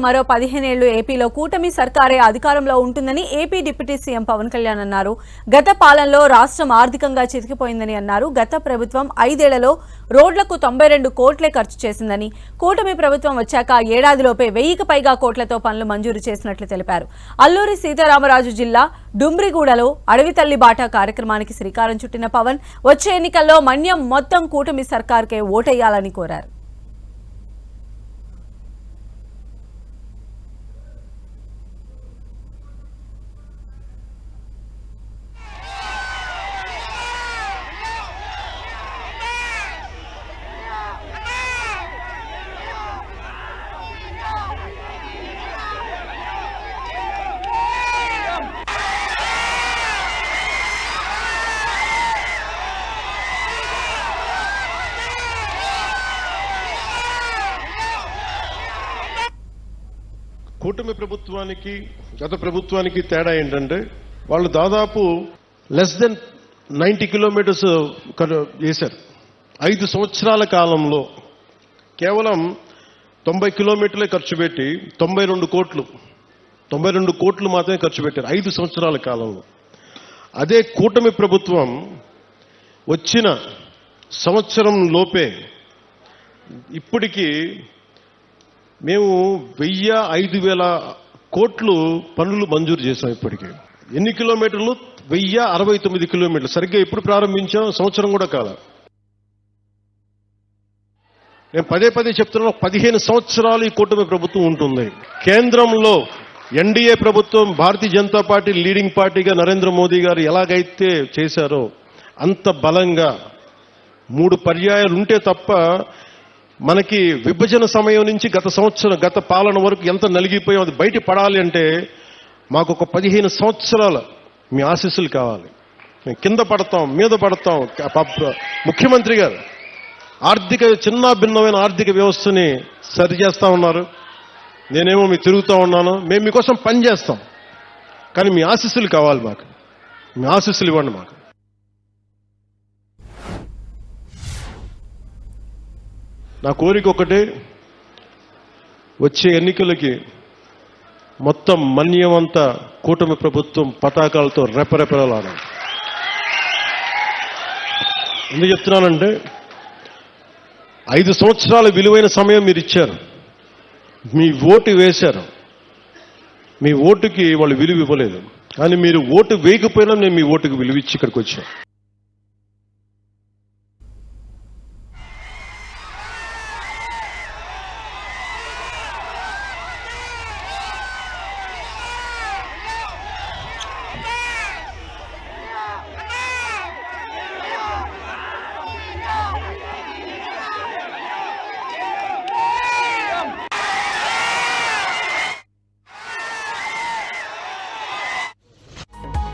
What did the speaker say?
మరో 15 ఏళ్లు ఏపీలో కూటమి సర్కారే అధికారంలో ఉంటుందని AP deputy CM Pawan Kalyan అన్నారు. గత పాలనలో రాష్ట్రం ఆర్థికంగా చితికిపోయిందని అన్నారు. గత ప్రభుత్వం 5 ఏళ్లలో రోడ్లకు 92 కోట్లే ఖర్చు చేసిందని, కూటమి ప్రభుత్వం వచ్చాక ఏడాదిలోపే 1000కి పైగా కోట్లతో పనులు మంజూరు చేసినట్లు తెలిపారు. అల్లూరి సీతారామరాజు జిల్లా డుమ్రిగూడలో అడవి తల్లి బాట కార్యక్రమానికి శ్రీకారం చుట్టిన పవన్ వచ్చే ఎన్నికల్లో మన్యం మొత్తం కూటమి సర్కార్కే ఓటేయాలని కోరారు. కూటమి ప్రభుత్వానికి గత ప్రభుత్వానికి తేడా ఏంటంటే వాళ్ళు దాదాపు లెస్ దెన్ 90 కిలోమీటర్స్ చేశారు. 5 సంవత్సరాల కాలంలో కేవలం 90 కిలోమీటర్లే ఖర్చు పెట్టి 92 కోట్లు మాత్రమే ఖర్చు పెట్టారు 5 సంవత్సరాల కాలంలో. అదే కూటమి ప్రభుత్వం వచ్చిన సంవత్సరం లోపే ఇప్పటికీ మేము 1000-5000 కోట్లు పనులు మంజూరు చేశాం. ఇప్పటికీ ఎన్ని కిలోమీటర్లు? 1069 కిలోమీటర్లు. సరిగ్గా ఎప్పుడు ప్రారంభించాం? సంవత్సరం కూడా కాదు. నేను పదే చెప్తున్నాను, 15 సంవత్సరాలు ఈ కూటమి ప్రభుత్వం ఉంటుంది. కేంద్రంలో ఎన్డీఏ ప్రభుత్వం, భారతీయ జనతా పార్టీ లీడింగ్ పార్టీగా నరేంద్ర మోదీ గారు ఎలాగైతే చేశారో అంత బలంగా 3 పర్యాయాలు ఉంటే తప్ప మనకి విభజన సమయం నుంచి గత పాలన వరకు ఎంత నలిగిపోయాం అది బయట పడాలి అంటే మాకు ఒక 15 సంవత్సరాల మీ ఆశీస్సులు కావాలి. మేము కింద పడతాం, మీద పడతాం. ముఖ్యమంత్రి గారు భిన్నమైన ఆర్థిక వ్యవస్థని సరిచేస్తా ఉన్నారు. నేనేమో మీకు తిరుగుతూ ఉన్నాను. మేము మీకోసం పని చేస్తాం, కానీ మీ ఆశీస్సులు కావాలి. మాకు మీ ఆశీస్సులు ఇవ్వండి. మాకు నా కోరిక ఒకటే, వచ్చే ఎన్నికలకి మొత్తం మన్యమంతా కూటమి ప్రభుత్వం పతాకాలతో రెపరెపలాడాలి. ఎందుకు చెప్తున్నానంటే 5 సంవత్సరాల విలువైన సమయం మీరు ఇచ్చారు. మీ ఓటు వేశారు. మీ ఓటుకి వాళ్ళు విలువ ఇవ్వలేదు. కానీ మీరు ఓటు వేయకపోయినా నేను మీ ఓటుకి విలువ ఇచ్చి ఇక్కడికి వచ్చాను.